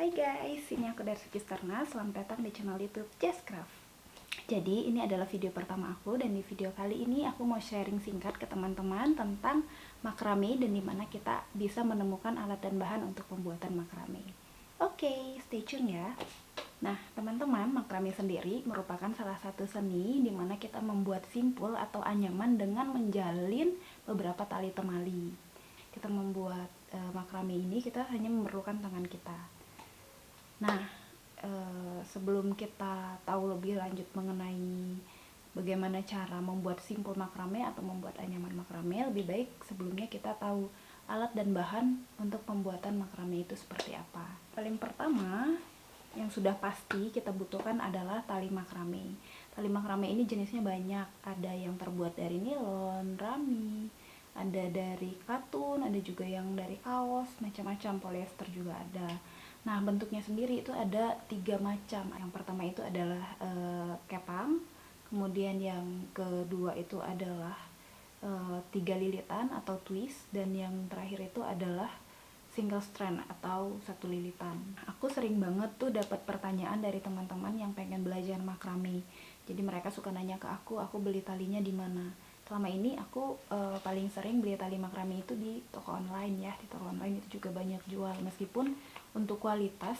Hai guys, ini aku dari Sukisterna. Selamat datang di channel YouTube Jazzcraft. Jadi ini adalah video pertama aku, dan di video kali ini aku mau sharing singkat ke teman-teman tentang makrame dan dimana kita bisa menemukan alat dan bahan untuk pembuatan makrame. Oke, stay tune ya. Nah teman-teman, makrame sendiri merupakan salah satu seni dimana kita membuat simpul atau anyaman dengan menjalin beberapa tali temali. Kita membuat makrame ini kita hanya memerlukan tangan kita. Nah, sebelum kita tahu lebih lanjut mengenai bagaimana cara membuat simpul makrame atau membuat anyaman makrame, lebih baik sebelumnya kita tahu alat dan bahan untuk pembuatan makrame itu seperti apa. Paling pertama, yang sudah pasti kita butuhkan adalah tali makrame. Tali makrame ini jenisnya banyak, ada yang terbuat dari nilon, rami, ada dari katun, ada juga yang dari kaos, macam-macam, polyester juga ada. Nah, bentuknya sendiri itu ada 3 macam. Yang pertama itu adalah kepang, kemudian yang kedua itu adalah 3 lilitan atau twist, dan yang terakhir itu adalah single strand atau 1 lilitan. Aku sering banget tuh dapat pertanyaan dari teman-teman yang pengen belajar makrame. Jadi mereka suka nanya ke aku beli talinya di mana. Selama ini aku paling sering beli tali makrame itu di toko online ya. Di toko online itu juga banyak jual, meskipun untuk kualitas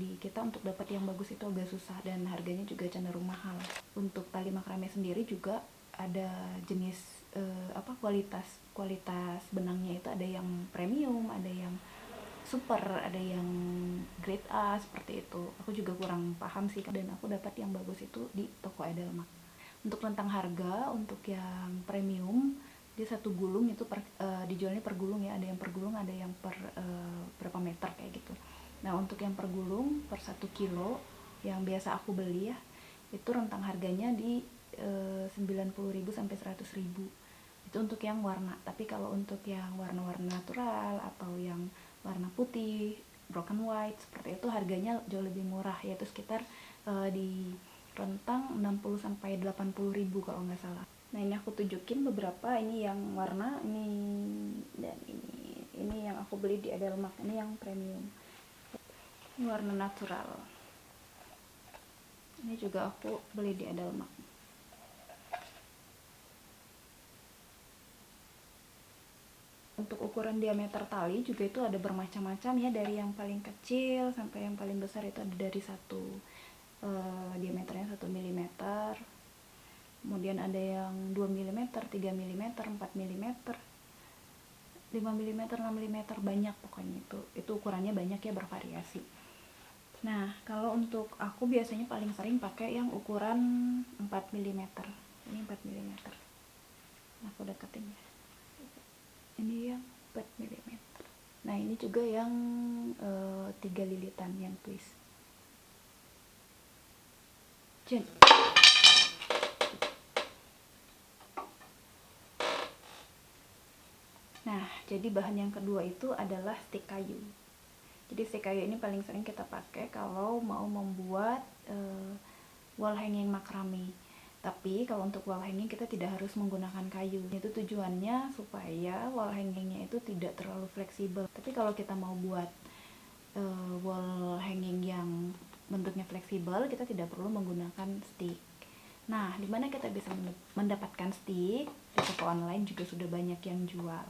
di kita untuk dapat yang bagus itu agak susah dan harganya juga cenderung mahal. Untuk tali makrame sendiri juga ada jenis kualitas benangnya itu ada yang premium, ada yang super, ada yang grade A seperti itu. Aku juga kurang paham sih, dan aku dapat yang bagus itu di toko Edelmark. Untuk rentang harga, untuk yang premium dia satu gulung itu dijualnya per gulung ya, ada yang per gulung, ada yang per berapa meter kayak gitu. Nah untuk yang per gulung per 1 kilo yang biasa aku beli ya, itu rentang harganya di 90.000 sampai 100.000. Itu untuk yang warna. Tapi kalau untuk yang warna-warna natural atau yang warna putih, broken white seperti itu, harganya jauh lebih murah, yaitu sekitar di rentang 60 sampai 80.000 kalau nggak salah. Nah ini aku tunjukin beberapa, ini yang warna, ini dan ini yang aku beli di Edelmark, ini yang premium, ini warna natural, ini juga aku beli di Edelmark. Untuk ukuran diameter tali juga itu ada bermacam-macam ya, dari yang paling kecil sampai yang paling besar itu ada dari diameternya 1 mm, kemudian ada yang 2 mm, 3 mm, 4 mm, 5 mm, 6 mm, banyak pokoknya. Itu ukurannya banyak ya, bervariasi. Nah kalau untuk aku biasanya paling sering pakai yang ukuran 4 mm. Ini 4 mm. Nah, aku deketin ya, ini yang 4 mm. Nah ini juga yang 3 lilitan yang twist. Nah, jadi bahan yang kedua itu adalah stik kayu. Jadi stik kayu ini paling sering kita pakai kalau mau membuat wall hanging makrame. Tapi kalau untuk wall hanging kita tidak harus menggunakan kayu. Itu tujuannya supaya wall hangingnya itu tidak terlalu fleksibel. Tapi kalau kita mau buat wall hanging yang bentuknya fleksibel, kita tidak perlu menggunakan stick. Nah, dimana kita bisa mendapatkan stick? Di toko online juga sudah banyak yang jual.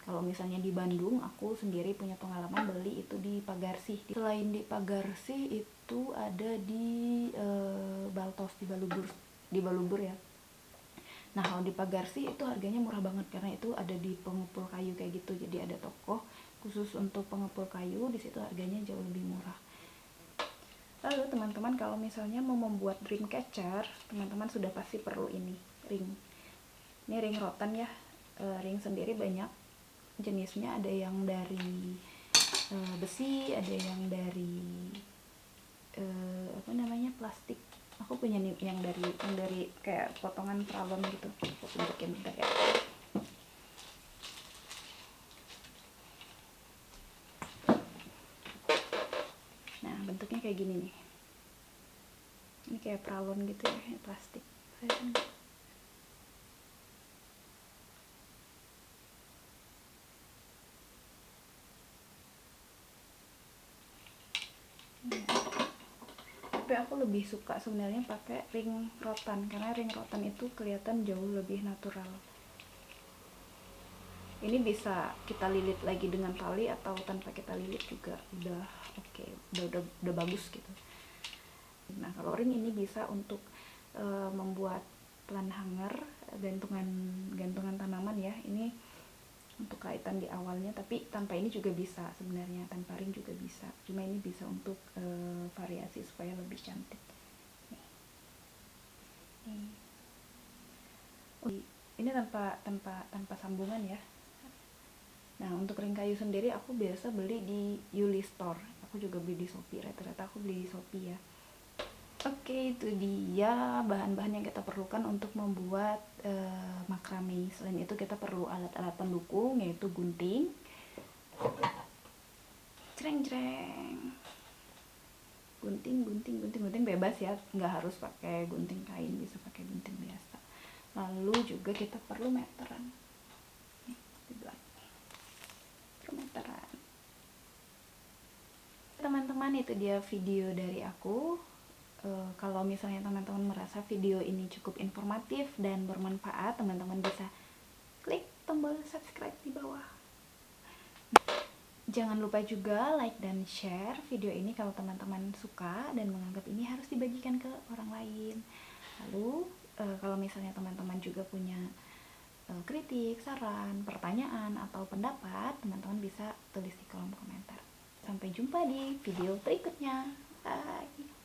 Kalau misalnya di Bandung, aku sendiri punya pengalaman beli itu di Pagarsih. Selain di Pagarsih itu ada di Baltos, di Balubur ya. Nah kalau di Pagarsih itu harganya murah banget, karena itu ada di pengepul kayu kayak gitu. Jadi ada toko khusus untuk pengepul kayu, di situ harganya jauh lebih murah. Lalu teman-teman kalau misalnya mau membuat dream catcher, teman-teman sudah pasti perlu ini, ring. Ini ring rotan ya. Ring sendiri banyak jenisnya, ada yang dari besi, ada yang dari plastik. Aku punya nih yang dari kayak potongan pralon gitu. Aku tunjukin bentar ya. Nah bentuknya kayak gini nih. Ini kayak pralon gitu ya, plastik. tapi aku lebih suka sebenarnya pakai ring rotan, karena ring rotan itu kelihatan jauh lebih natural. Ini bisa kita lilit lagi dengan tali atau tanpa kita lilit juga udah oke, udah bagus gitu. Nah, kalau ring ini bisa untuk membuat plant hanger, gantungan tanaman ya. Ini untuk kaitan di awalnya, tapi tanpa ini juga bisa sebenarnya, tanpa ring juga bisa. Cuma ini bisa untuk variasi supaya lebih cantik. Nih. Ini tanpa sambungan ya. Nah, untuk ring kayu sendiri aku biasa beli di Yuli Store. Aku juga beli di Shopee, rata-rata aku beli di Shopee ya. Oke, itu dia bahan-bahan yang kita perlukan untuk membuat makrame. Selain itu kita perlu alat-alat pendukung, yaitu gunting, gunting bebas ya, nggak harus pakai gunting kain, bisa pakai gunting biasa. Lalu juga kita perlu meteran. Nih, di belakang. Meteran. Teman-teman, itu dia video dari aku. Kalau misalnya teman-teman merasa video ini cukup informatif dan bermanfaat, teman-teman bisa klik tombol subscribe di bawah. Jangan lupa juga like dan share video ini kalau teman-teman suka dan menganggap ini harus dibagikan ke orang lain. Lalu kalau misalnya teman-teman juga punya kritik, saran, pertanyaan, atau pendapat, teman-teman bisa tulis di kolom komentar. Sampai jumpa di video berikutnya. Bye.